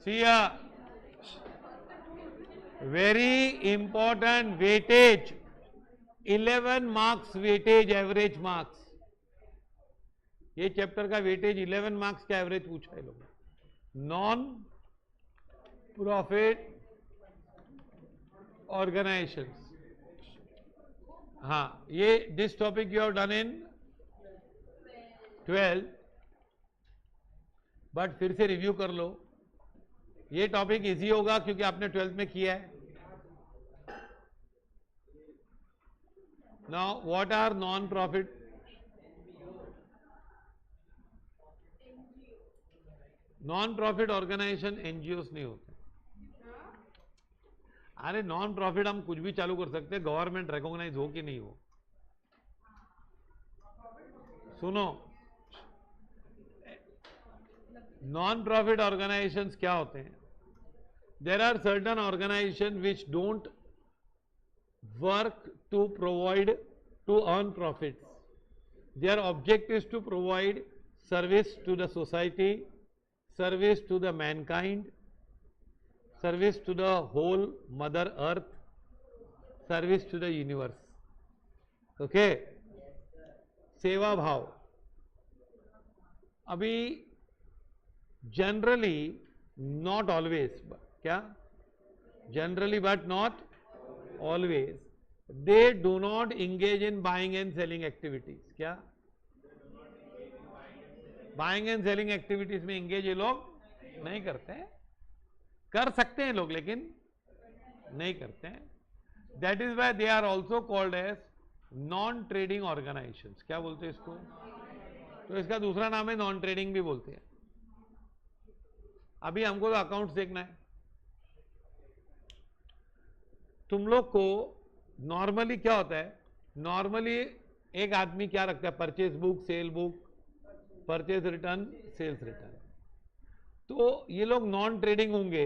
See a very important weightage, 11 marks weightage, average marks. ये chapter का weightage 11 marks का average पूछा है लोग. Non profit organisations. हाँ, ये this topic you have done in 12, but फिर से रिव्यू कर लो. ये टॉपिक इजी होगा क्योंकि आपने 12th में किया है. Now what are non profit? Non profit organisation NGOs नहीं होते. अरे नॉन प्रॉफिट हम कुछ भी चालू कर सकते हैं, गवर्नमेंट रिकॉग्नाइज हो कि नहीं हो. सुनो, नॉन प्रॉफिट ऑर्गेनाइजेशंस क्या होते हैं? There are certain organisation which don't work to provide to earn profits. Their object is to provide service to the society, service to the mankind, service to the whole mother earth, service to the universe. Okay? सेवा भाव. अभी generally, not always, क्या generally but not always, they do not engage in buying and selling activities. क्या buying and selling activities में engage ये लोग नहीं करते हैं. कर सकते हैं लोग लेकिन नहीं करते हैं. That is why they are also called as non trading organisations. क्या बोलते हैं इसको? तो इसका दूसरा नाम है नॉन ट्रेडिंग भी बोलते हैं. अभी हमको तो अकाउंट्स देखना है. तुम लोग को नॉर्मली क्या होता है? नॉर्मली एक आदमी क्या रखता है? Purchase book, sale book, purchase return, sales return. तो ये लोग नॉन ट्रेडिंग होंगे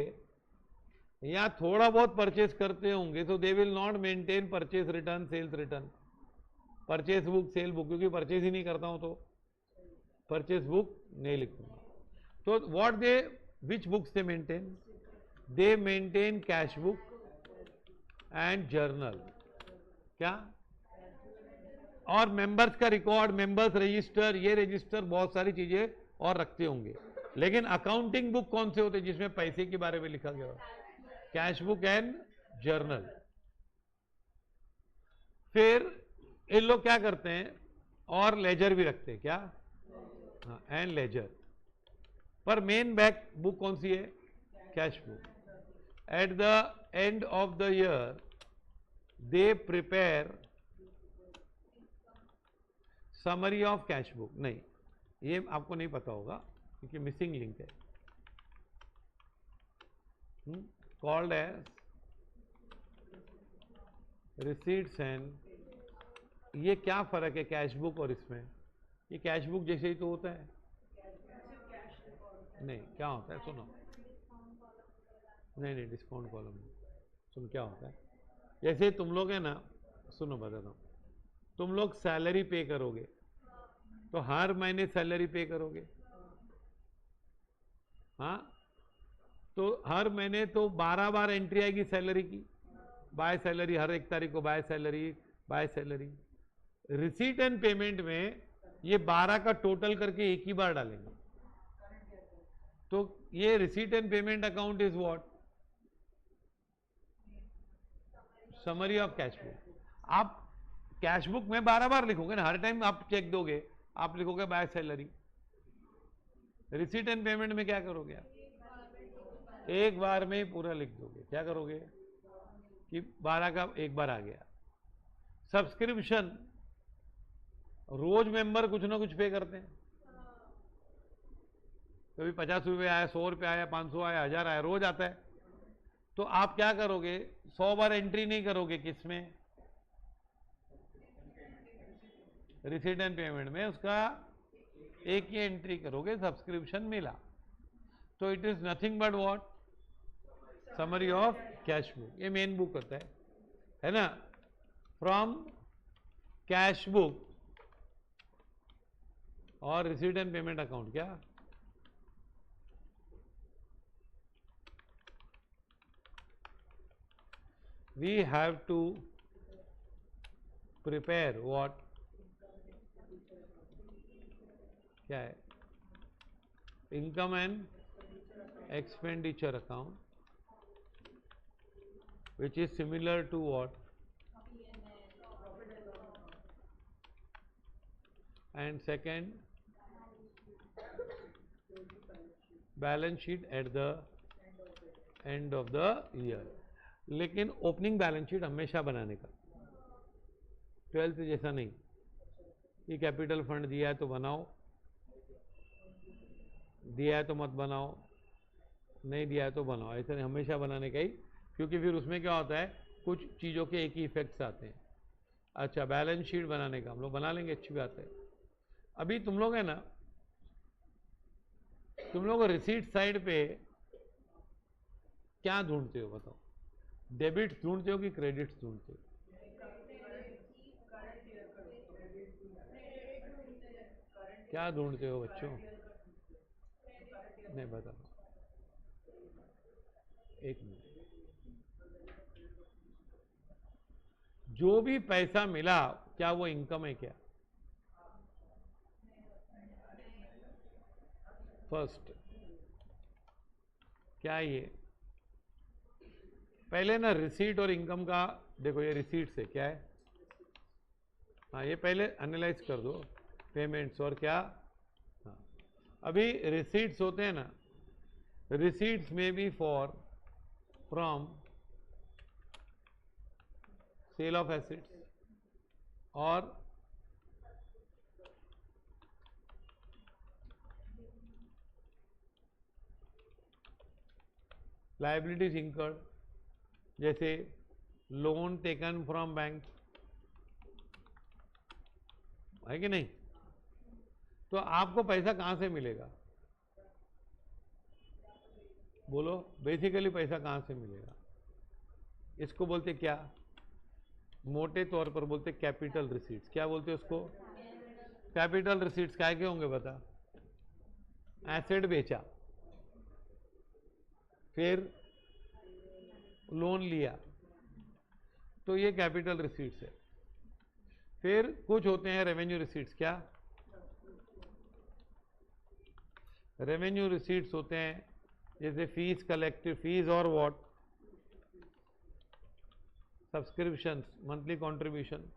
या थोड़ा बहुत परचेज करते होंगे, तो they will not maintain purchase return, sales return, purchase book, sale book. क्योंकि परचेज ही नहीं करता हूं तो परचेज बुक नहीं लिखूंगा. तो what they, which books they maintain? They maintain cash book and journal. क्या? और मेंबर्स का रिकॉर्ड, मेंबर्स रजिस्टर, ये रजिस्टर, बहुत सारी चीजें और रखते होंगे. लेकिन अकाउंटिंग बुक कौन से होते हैं? जिसमें पैसे के बारे में लिखा गया हो. Cash book and journal. फिर इन लोग क्या करते हैं? और लेजर भी रखते हैं. क्या? हाँ, एंड लेजर. पर मेन बैक बुक कौन सी है? Cash book. At the end of the year they prepare summary of cash book. नहीं, ये आपको नहीं पता होगा क्योंकि मिसिंग लिंक है. Called as receipts and. ये क्या फर्क है कैश बुक और इसमें? ये कैश बुक जैसे ही तो होता है. नहीं, क्या होता है? सुनो, नहीं, डिस्काउंट कॉलम. सुन, क्या होता है? जैसे तुम लोग है ना, सुनो बताता हूं. तुम लोग सैलरी पे करोगे तो हर महीने सैलरी पे करोगे. हाँ, तो हर महीने तो 12 बार एंट्री आएगी सैलरी की. बाय सैलरी, हर 1 तारीख को by salary, by salary. Receipt and payment में ये 12 का टोटल करके एक ही बार डालेंगे. तो ये receipt and payment account is what? Summary of cash book. आप कैश बुक में 12 बार लिखोगे ना, हर टाइम आप चेक दोगे, आप लिखोगे by salary. Receipt and payment में क्या करोगे? आप एक बार में ही पूरा लिख दोगे. क्या करोगे कि 12 का एक बार आ गया. सब्सक्रिप्शन, रोज मेंबर कुछ ना कुछ पे करते हैं. कभी 50 रुपये आया, 100 रुपये आया, 500 आया, 1000 आया, रोज आता है. तो आप क्या करोगे? 100 बार एंट्री नहीं करोगे. किसमें? रिसीट एंड पेमेंट में उसका एक ही एंट्री करोगे. सब्सक्रिप्शन मिला तो it is nothing but what? Summary of cash book. ये मेन बुक होता है ना. फ्रॉम कैश बुक और रिसीट एंड पेमेंट अकाउंट. क्या? we have to prepare what, क्या है, income and expenditure account which is similar to what, and second balance sheet at the end of the year. लेकिन opening balance sheet हमेशा बनाने का, 12th जैसा नहीं कि कैपिटल फंड दिया है तो बनाओ, दिया है तो मत बनाओ, नहीं दिया है तो बनाओ, ऐसा नहीं, हमेशा बनाने का ही, क्योंकि फिर उसमें क्या होता है कुछ चीज़ों के एक ही इफेक्ट्स आते हैं। अच्छा, बैलेंस शीट बनाने का हम लोग बना लेंगे, अच्छी बात है। अभी तुम लोग है ना, तुम लोग रिसीट साइड पे क्या ढूंढते हो बताओ, डेबिट ढूंढते हो कि क्रेडिट्स ढूंढते हो? क्या ढूंढते हो बच्चों? नहीं बता, एक मिनट। जो भी पैसा मिला क्या वो इनकम है क्या? फर्स्ट क्या ये पहले ना रिसीट और इनकम का देखो, ये रिसीट से क्या है, हाँ ये पहले एनालाइज कर दो, पेमेंट्स और क्या, हाँ अभी रिसीट्स होते हैं ना, रिसीट्स में be for from sale of assets और लाइबिलिटीज इंकर्ड, जैसे लोन टेकन फ्रॉम बैंक, है कि नहीं? तो आपको पैसा कहां से मिलेगा बोलो, बेसिकली पैसा कहां से मिलेगा? इसको बोलते क्या, मोटे तौर पर बोलते कैपिटल रिसीट्स। क्या बोलते हैं उसको? कैपिटल रिसीट्स क्या के होंगे बता? एसेट बेचा, फिर लोन लिया, तो ये कैपिटल रिसीट्स है। फिर कुछ होते हैं रेवेन्यू रिसीट्स। क्या रेवेन्यू रिसीट्स होते हैं? जैसे फीस कलेक्टेड, फीस और व्हाट, सब्सक्रिप्शंस, मंथली कंट्रीब्यूशन।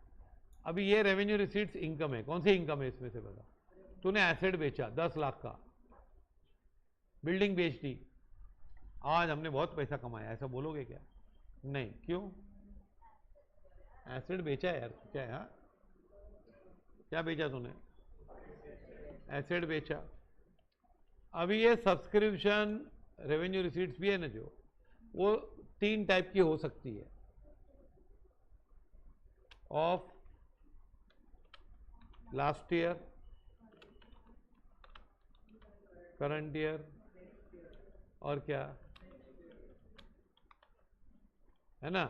अभी ये रेवेन्यू रिसीट्स इनकम है। कौन सी इनकम है इसमें से बता? तूने एसेट बेचा 10 लाख का, बिल्डिंग बेच दी, आज हमने बहुत पैसा कमाया, ऐसा बोलोगे क्या? नहीं। क्यों? एसेट बेचा है यार, क्या है? हाँ क्या बेचा तूने? एसेट बेचा। अभी ये सब्सक्रिप्शन रेवेन्यू रिसीट्स भी है ना, जो वो 3 टाइप की हो सकती है, of last year, current year और क्या है ना।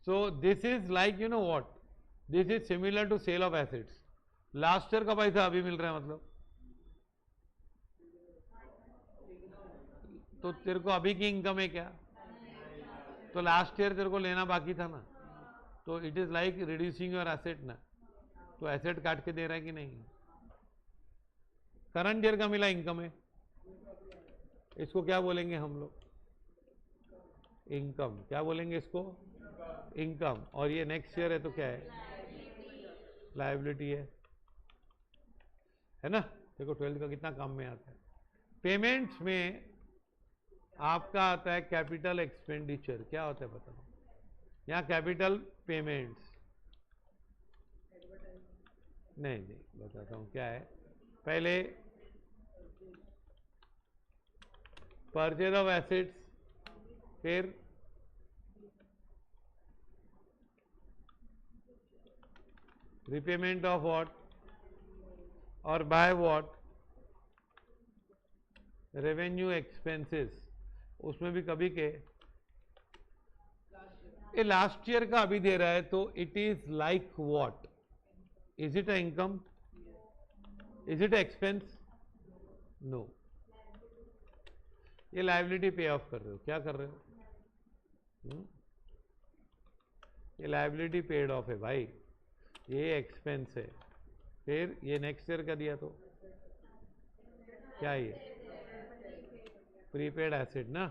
So this is like you know what, this is similar to sale of assets. Last year का पैसा अभी मिल रहा है, मतलब तो तेरे को अभी की इनकम है क्या? तो लास्ट ईयर तेरे को लेना बाकी था ना, तो it is like reducing your asset ना, तो एसेट काट के दे रहा है कि नहीं? करंट ईयर का मिला इनकम है, इसको क्या बोलेंगे हम लोग? इनकम। क्या बोलेंगे इसको? इनकम। और ये नेक्स्ट ईयर है तो क्या है? लायबिलिटी है ना। देखो 12th का कितना काम में आता है। पेमेंट्स में आपका आता है कैपिटल एक्सपेंडिचर। क्या होता है बताओ? यहाँ कैपिटल पेमेंट्स नहीं बताता हूँ क्या है। पहले परचेज ऑफ एसेट्स, फिर रिपेमेंट ऑफ व्हाट और बाय व्हाट, रेवेन्यू एक्सपेंसेस। उसमें भी कभी के ये लास्ट ईयर का अभी दे रहा है, तो it is like what? Is it a income? Is it expense? No. ये लायबिलिटी पे ऑफ कर रहे हो। क्या कर रहे हो? ये लायबिलिटी पेड ऑफ है भाई, ये एक्सपेंस है। फिर ये नेक्स्ट ईयर का दिया तो क्या ये प्रीपेड एसेट ना,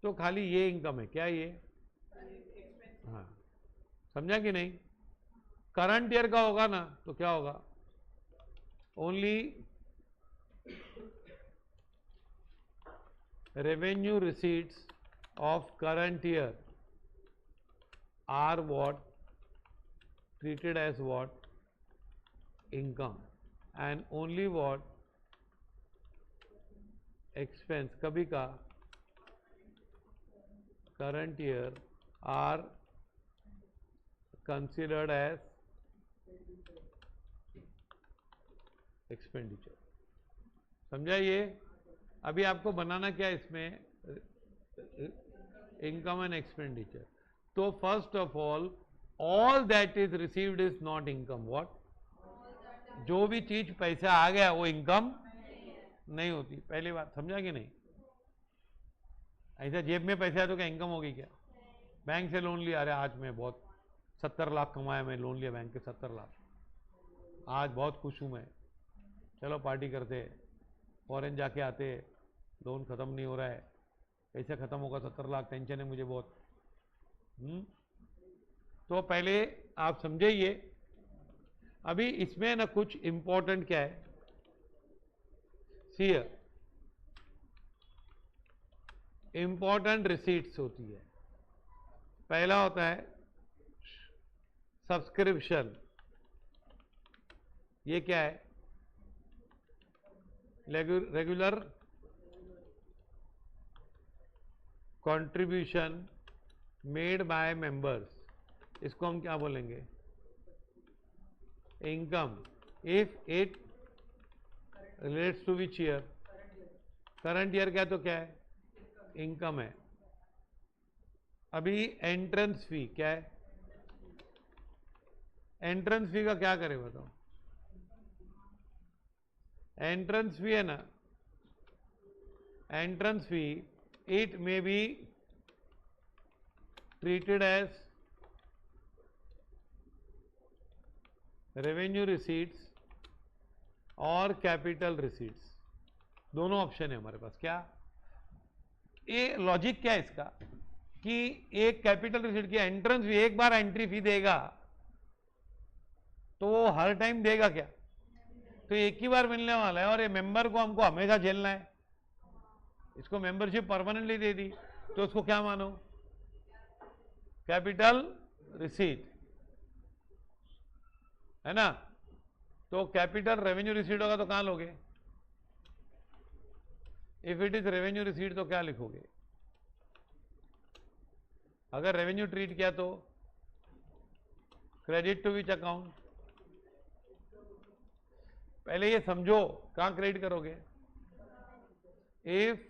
तो खाली ये इनकम है क्या ये? हाँ, समझा कि नहीं? करंट ईयर का होगा ना तो क्या होगा? Only revenue receipts of current year are what treated as what income, and only what expense कभी का current year are considered as expenditure। समझा ये? अभी आपको बनाना क्या इसमें? Income and expenditure. तो first of all that is received is not income. What? जो भी चीज पैसा आ गया वो इनकम नहीं होती। पहली बात समझा कि नहीं? ऐसा जेब में पैसा है तो क्या इनकम होगी क्या? बैंक से लोन लिया, अरे आज मैं बहुत 70 लाख कमाया, मैं लोन लिया बैंक के 70 लाख, आज बहुत खुश हूं मैं, चलो पार्टी करते, फॉरेन जाके आते, लोन खत्म नहीं हो रहा है, कैसे खत्म होगा 70 लाख, टेंशन है मुझे बहुत। तो पहले आप समझे ये। अभी इसमें ना कुछ इंपॉर्टेंट क्या है, सी इंपॉर्टेंट रिसीट्स होती है। पहला होता है सब्सक्रिप्शन, ये क्या है? Regular contribution made by members, इसको हम क्या बोलेंगे? Income. If it relates to which year? Current year का तो क्या है? इनकम है। अभी एंट्रेंस फी क्या है? एंट्रेंस फी का क्या करें बताओ? एंट्रेंस फी है ना, entrance fee it may be treated as revenue receipts और कैपिटल रिसीट्स, दोनों ऑप्शन है हमारे पास। क्या ये लॉजिक क्या है इसका कि एक कैपिटल रिसीट की एंट्रेंस फी, एक बार एंट्री फी देगा तो वो हर टाइम देगा क्या? तो एक ही बार मिलने वाला है और ये मेंबर को हमको हमेशा झेलना है। इसको मेंबरशिप परमानेंटली दे दी तो उसको क्या मानो? कैपिटल रिसीट, है ना? तो कैपिटल रेवेन्यू रिसीट होगा तो कहां लोगे? If it is revenue receipt तो क्या लिखोगे? अगर रेवेन्यू ट्रीट किया तो क्रेडिट टू विच अकाउंट? पहले ये समझो कहां क्रेडिट करोगे। If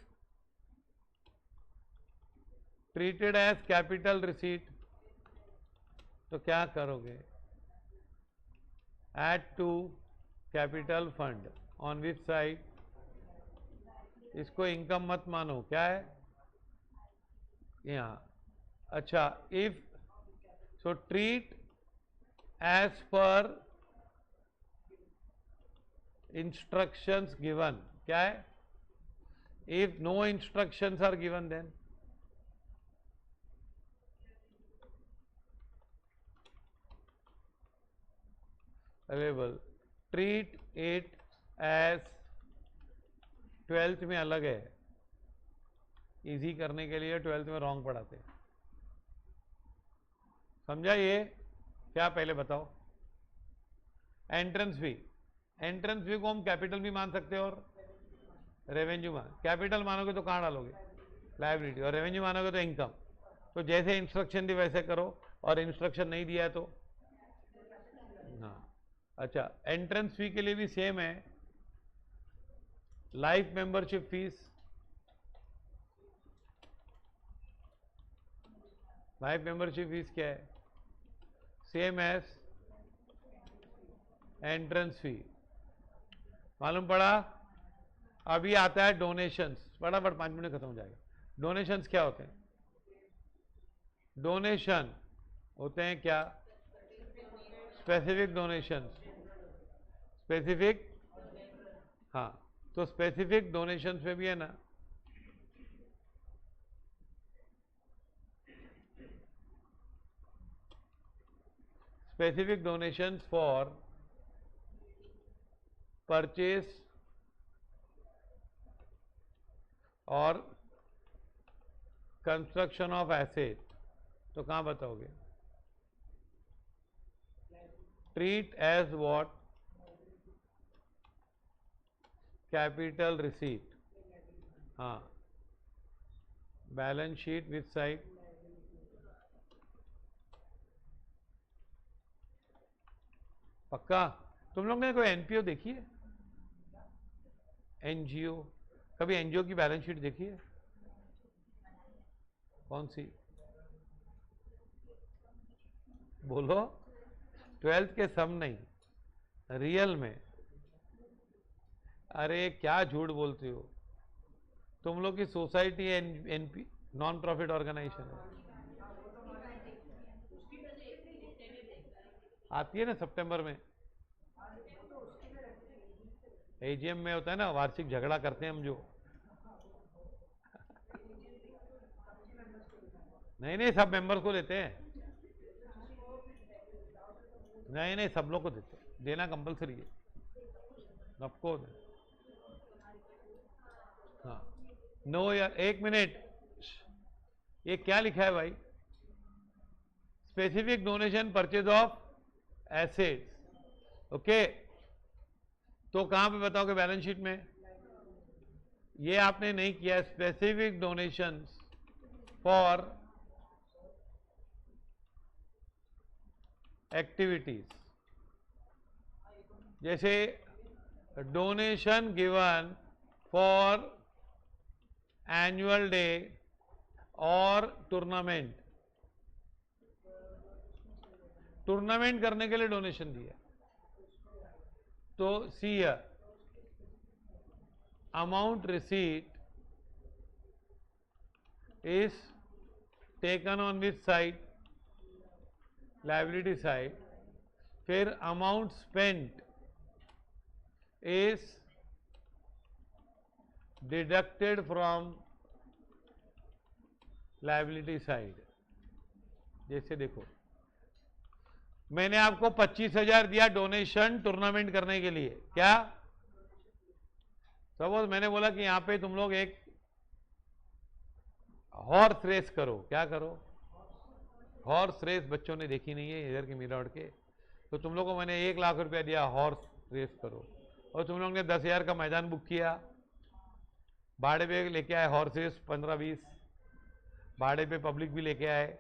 treated as capital receipt तो क्या करोगे? Add to capital fund on which side? इसको इनकम मत मानो, क्या है यहां? अच्छा, if so treat as per instructions given, क्या है? If no instructions are given then available, treat it as, 12th में अलग है, इजी करने के लिए 12th में रॉन्ग पढ़ाते। समझा ये? क्या पहले बताओ? एंट्रेंस फी, एंट्रेंस फी को हम कैपिटल भी मान सकते हैं और रेवेन्यू मान। कैपिटल मानोगे तो कहां डालोगे? लायबिलिटी। और रेवेन्यू मानोगे तो इनकम। तो जैसे इंस्ट्रक्शन दी वैसे करो, और इंस्ट्रक्शन नहीं दिया तो हाँ। अच्छा, एंट्रेंस फी के लिए भी सेम है, life membership fees, life membership fees क्या है? Same as entrance fee. मालूम पड़ा? अभी आता है डोनेशंस, फटाफट 5 मिनट खत्म हो जाएगा। डोनेशंस क्या होते हैं? डोनेशन होते हैं क्या? Specific donation. स्पेसिफिक, हाँ, तो स्पेसिफिक डोनेशन पे भी है ना, स्पेसिफिक डोनेशंस फॉर परचेस और कंस्ट्रक्शन ऑफ एसेट, तो कहां बताओगे? Treat as what? Capital receipt. हाँ, बैलेंस शीट विथ साइड? पक्का? तुम लोग ने कोई एनपीओ देखी है? एनजीओ? कभी एनजीओ की बैलेंस शीट देखी है? कौन सी? बोलो। 12th के सम नहीं, रियल में। अरे क्या झूठ बोलते हो, तुम लोग की society NP non profit organisation है, आती है ना सितंबर में, एजीएम में होता है ना, वार्षिक झगड़ा करते हैं हम जो। नहीं नहीं, सब मेंबर्स को देते हैं। नहीं नहीं, सब लोग को देते हैं, देना कंपलसरी है सबको। हाँ, नो यार, एक मिनट, ये क्या लिखा है भाई? Specific donation purchase of assets, okay. तो कहां पे बताओगे बैलेंस शीट में? ये आपने नहीं किया। स्पेसिफिक डोनेशंस फॉर एक्टिविटीज, जैसे donation given for annual day और टूर्नामेंट, टूर्नामेंट करने के लिए डोनेशन दिया, तो सी amount receipt is taken on which side? Liability side. फिर amount spent is deducted from liability side. जैसे देखो, मैंने आपको 25,000 दिया डोनेशन टूर्नामेंट करने के लिए, क्या? सपोज मैंने बोला कि यहां पे तुम लोग एक हॉर्स रेस करो, क्या करो? हॉर्स रेस बच्चों ने देखी नहीं है इधर के मीरावट के, तो तुम लोगों को मैंने 1 लाख रुपया दिया, हॉर्स रेस करो, और तुम लोग ने 10,000 का मैदान बुक किया, भाड़े पे लेके आए हॉर्स रेस 15-20, भाड़े पे पब्लिक भी लेके आए,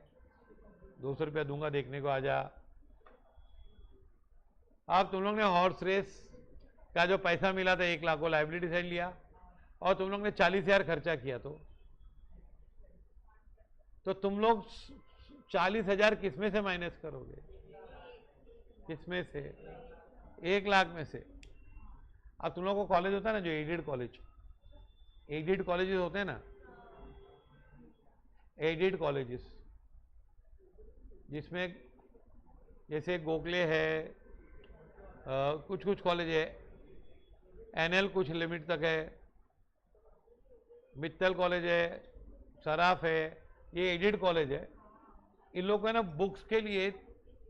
200 रुपया दूंगा देखने को, आजा। अब तुम लोग ने हॉर्स रेस का जो पैसा मिला था 1 लाख को लायबिलिटी साइड लिया, और तुम लोग ने 40,000 खर्चा किया, तो तुम लोग 40,000 किसमें से माइनस करोगे? किसमें से? 1 लाख में से। अब तुम लोगों को कॉलेज होता है ना, जो एडेड कॉलेज, एडेड कॉलेजेस होते हैं ना, एडेड कॉलेजेस, जिसमें जैसे गोखले है, कुछ कुछ कॉलेज है, एनएल कुछ लिमिट तक है, मित्तल कॉलेज है, सराफ है, ये एडेड कॉलेज है। इन लोगों को ना बुक्स के लिए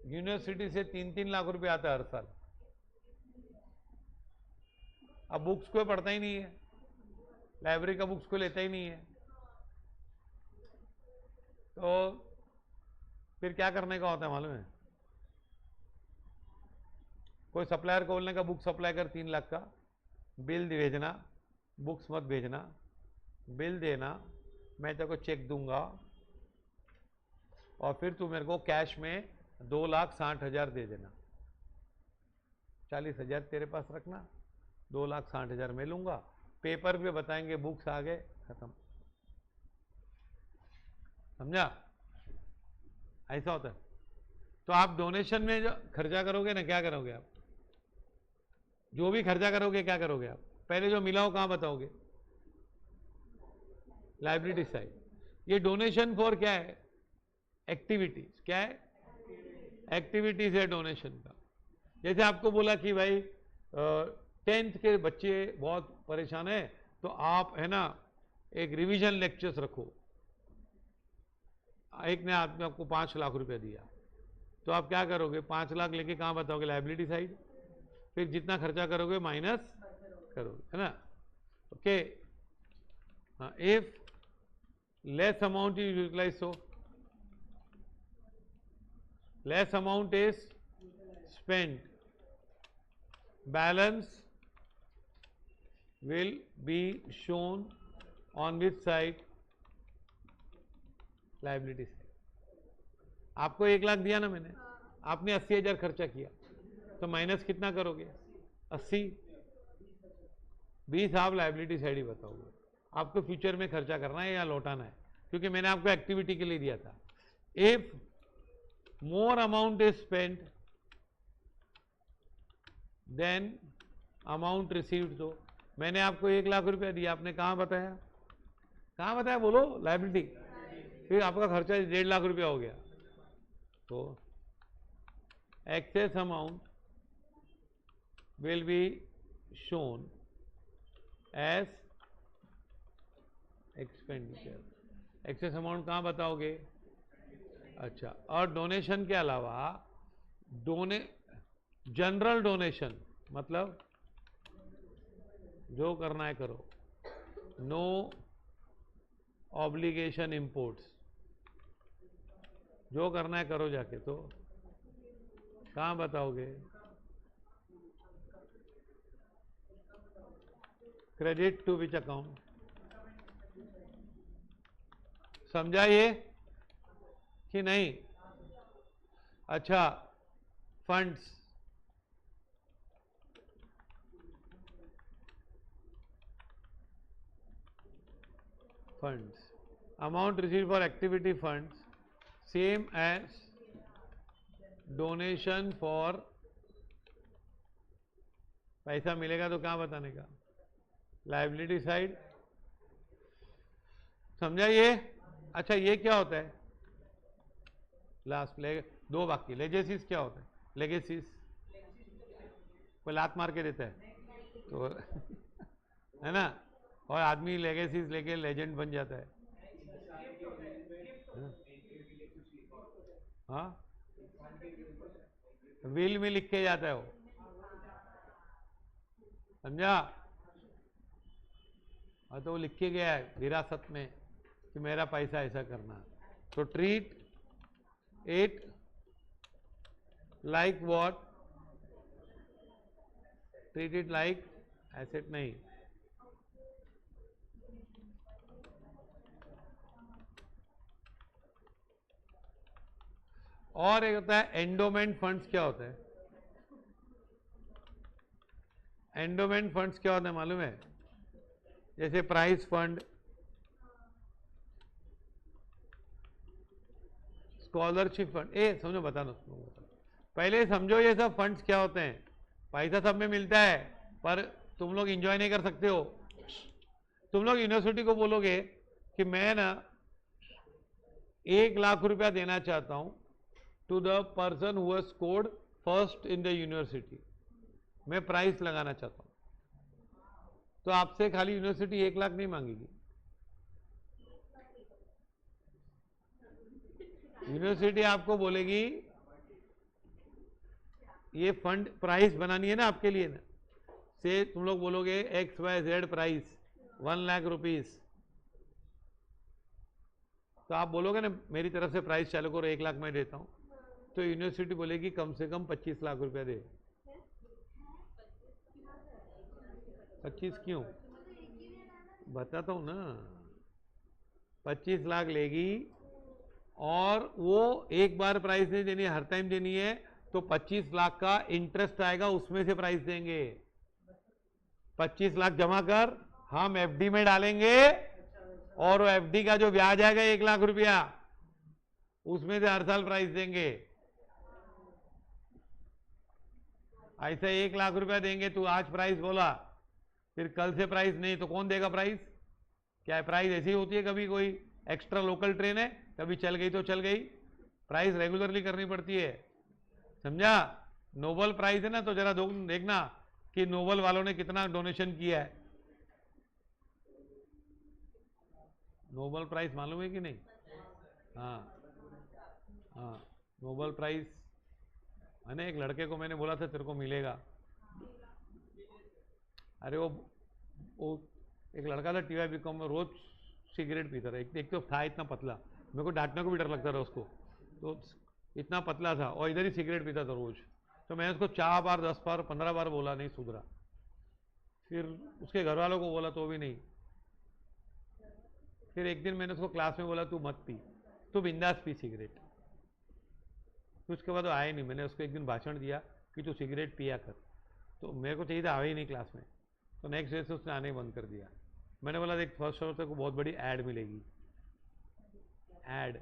यूनिवर्सिटी से 3-3 लाख रुपए आता है हर साल। अब बुक्स को पढ़ता ही नहीं है, लाइब्रेरी का बुक्स को लेता ही नहीं है, तो फिर क्या करने का होता है मालूम है? कोई सप्लायर को बोलने का बुक सप्लाई कर 3 लाख का, बिल भेजना, बुक्स मत भेजना, बिल देना, मैं तेरे को चेक दूंगा, और फिर तू मेरे को कैश में 2,60,000 दे देना, 40,000 तेरे पास रखना, 2,60,000 मैं लूंगा, पेपर पे बताएंगे बुक्स आ गए, खत्म। समझा? ऐसा होता है। तो आप डोनेशन में जो खर्चा करोगे ना, क्या करोगे आप? जो भी खर्चा करोगे क्या करोगे आप? पहले जो मिला हो कहां बताओगे? Liability side. ये डोनेशन फॉर क्या है? एक्टिविटीज, क्या है? एक्टिविटीज है डोनेशन का। जैसे आपको बोला कि भाई 10th के बच्चे बहुत परेशान है, तो आप है ना एक रिवीजन लेक्चर्स रखो। एक ने आदमी आपको 5 लाख रुपया दिया, तो आप क्या करोगे? 5 लाख लेके कहाँ बताओगे? Liability side. फिर जितना खर्चा करोगे माइनस करोगे, है ना? ओके। हाँ, if less amount is utilise, so less amount is spent, balance will be shown on which side? liability side. आपको 1 लाख दिया ना मैंने, आपने 80,000 खर्चा किया, तो माइनस कितना करोगे? 80। 20 आप लाइबिलिटी साइड ही बताओगे। आपको फ्यूचर में खर्चा करना है या लौटाना है, क्योंकि मैंने आपको एक्टिविटी के लिए दिया था। If more amount is spent then amount received, तो मैंने आपको 1 लाख रुपया दिया, आपने कहाँ बताया? कहाँ बताया? बोलो, लाइबिलिटी। फिर आपका खर्चा 1.5 लाख रुपया हो गया, तो excess amount will be shown as expenditure। excess amount कहाँ बताओगे? अच्छा, और डोनेशन के अलावा जनरल डोनेशन मतलब जो करना है करो, नो ऑब्लिगेशन इंपोर्ट्स, जो करना है करो जाके, तो कहाँ बताओगे? Credit to which account? समझा ये कि नहीं? अच्छा, funds, funds, amount receive for activity funds same as donation for, पैसा मिलेगा तो कहाँ बताने का? Liability side. समझा ये? अच्छा, ये क्या होता है? लास्ट दो बाकी। लेगेसीज क्या होता है? लेगेसीज कोई लात मार के देता है तो है ना, और आदमी लेगेसीज लेके लेजेंड बन जाता है। हाँ, विल में लिख के जाता है वो, समझा? हाँ, तो वो लिख के गया है विरासत में कि मेरा पैसा ऐसा करना। तो treat it like what? Treat it like asset नहीं, और एक होता है एंडोमेंट फंड्स। क्या होता है एंडोमेंट फंड्स? क्या होता है मालूम है? जैसे प्राइज फंड, स्कॉलरशिप फंड। समझो, बता दो, पहले समझो ये सब फंड्स क्या होते हैं। पैसा सब में मिलता है, पर तुम लोग एंजॉय नहीं कर सकते हो। तुम लोग यूनिवर्सिटी को बोलोगे कि मैं ना 1 लाख रुपया देना चाहता हूं to the person who has scored first in the university, मैं प्राइस लगाना चाहता हूं, तो आपसे खाली यूनिवर्सिटी 1 लाख नहीं मांगेगी। यूनिवर्सिटी आपको बोलेगी ये फंड प्राइस बनानी है ना आपके लिए ना, से तुम लोग बोलोगे XYZ प्राइस 1 लाख रुपीस, तो आप बोलोगे ना मेरी तरफ से प्राइस चालू करो, 1 लाख मैं देता हूं, तो यूनिवर्सिटी बोलेगी कम से कम 25 लाख रुपया दे। 25 क्यों? बताता हूं ना, 25 लाख लेगी, और वो एक बार प्राइस नहीं देनी, हर टाइम देनी है, तो 25 लाख का इंटरेस्ट आएगा, उसमें से प्राइस देंगे। 25 लाख जमा कर, हम FD में डालेंगे, और वो FD का जो ब्याज आएगा 1 लाख रुपया, उसमें से हर साल प्राइस देंगे। ऐसा 1 लाख रुपया देंगे, तू आज प्राइस बोला, फिर कल से प्राइस नहीं, तो कौन देगा प्राइस? क्या है, प्राइस ऐसी होती है, कभी कोई एक्स्ट्रा लोकल ट्रेन है, कभी चल गई तो चल गई, प्राइस रेगुलरली करनी पड़ती है, समझा। नोबल प्राइज है ना, तो जरा देखना कि नोबल वालों ने कितना डोनेशन किया है। नोबल प्राइज मालूम है कि नहीं? हाँ हाँ, नोबल प्राइज है ना। एक लड़के को मैंने बोला था तेरे को मिलेगा। अरे वो एक लड़का था टीवाई बीकॉम में, रोज सिगरेट पीता था। एक तो था इतना पतला, मेरे को डांटने को भी डर लगता था उसको, तो इतना पतला था और इधर ही सिगरेट पीता था रोज। तो मैंने उसको 4 बार 10 बार 15 बार बोला, नहीं सुधरा। फिर उसके घर वालों को बोला तो भी नहीं। फिर एक दिन मैंने उसको क्लास में बोला तू मत पी, तू बिंदास पी सिगरेट। तो उसके बाद वो आए नहीं। मैंने उसको एक दिन भाषण दिया कि तू सिगरेट पिया कर, तो मेरे को चाहिए था आवे ही नहीं क्लास में। तो नेक्स्ट डे से उसने आने बंद कर दिया। मैंने बोला देख, फर्स्ट फ्लोर को बहुत बड़ी ऐड मिलेगी, ऐड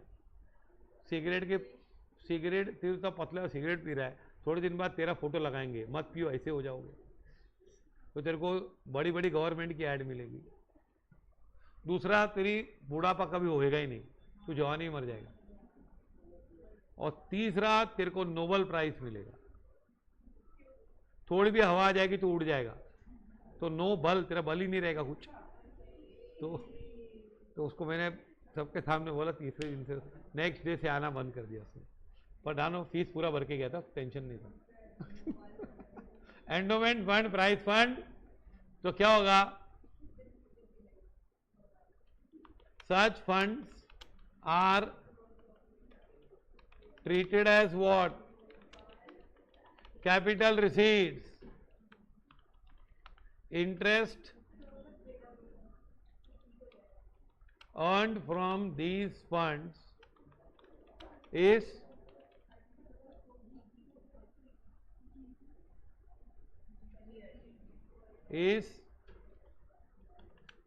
सिगरेट के। सिगरेट तेरे तो पतला सिगरेट पी रहा है, थोड़े दिन बाद तेरा फोटो लगाएंगे, मत पियो ऐसे हो जाओगे। तो तेरे को बड़ी बड़ी गवर्नमेंट की ऐड मिलेगी। दूसरा, तेरी बुढ़ापा कभी होएगा ही नहीं, तू जवानी ही मर जाएगा। और तीसरा, तेरे को नोबल प्राइज मिलेगा। थोड़ी भी हवा आ जाएगी तो उड़ जाएगा, तो नो बल, तेरा बल ही नहीं रहेगा कुछ। तो उसको मैंने सबके सामने बोला, तीसरे दिन से नेक्स्ट डे से आना बंद कर दिया उसने। पर डानो फीस पूरा भर के गया था, टेंशन नहीं था। एंडोमेंट फंड, प्राइज फंड, तो क्या होगा? Such funds are treated as what? Capital receipts. Interest earned from these funds is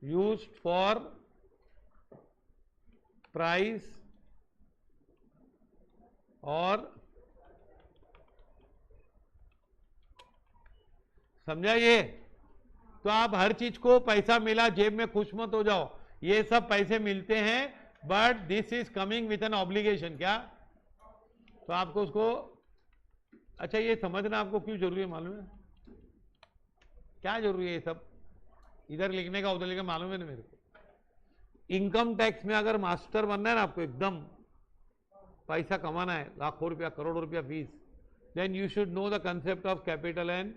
used for price और, समझा ये? तो आप हर चीज को पैसा मिला जेब में खुश मत हो जाओ, ये सब पैसे मिलते हैं, but this is coming with an obligation. क्या? तो आपको उसको, अच्छा ये समझना आपको क्यों जरूरी है मालूम है? क्या जरूरी है ये सब इधर लिखने का उधर लिखने, मालूम है ना मेरे को? इनकम टैक्स में अगर मास्टर बनना है ना आपको, एकदम पैसा कमाना है, लाखों रुपया करोड़ों रुपया fees, then you should know the concept of capital and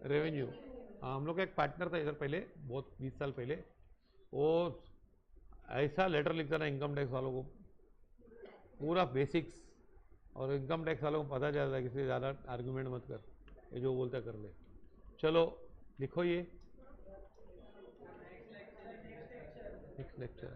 revenue. हम लोग का एक पार्टनर था इधर पहले, बहुत 20 साल पहले, वो ऐसा लेटर लिखता था इनकम टैक्स वालों को, पूरा बेसिक्स, और इनकम टैक्स वालों को पता चलता है किसी ज़्यादा आर्ग्यूमेंट मत कर, ये जो बोलता कर ले। चलो लिखो ये नेक्स्ट लेक्चर।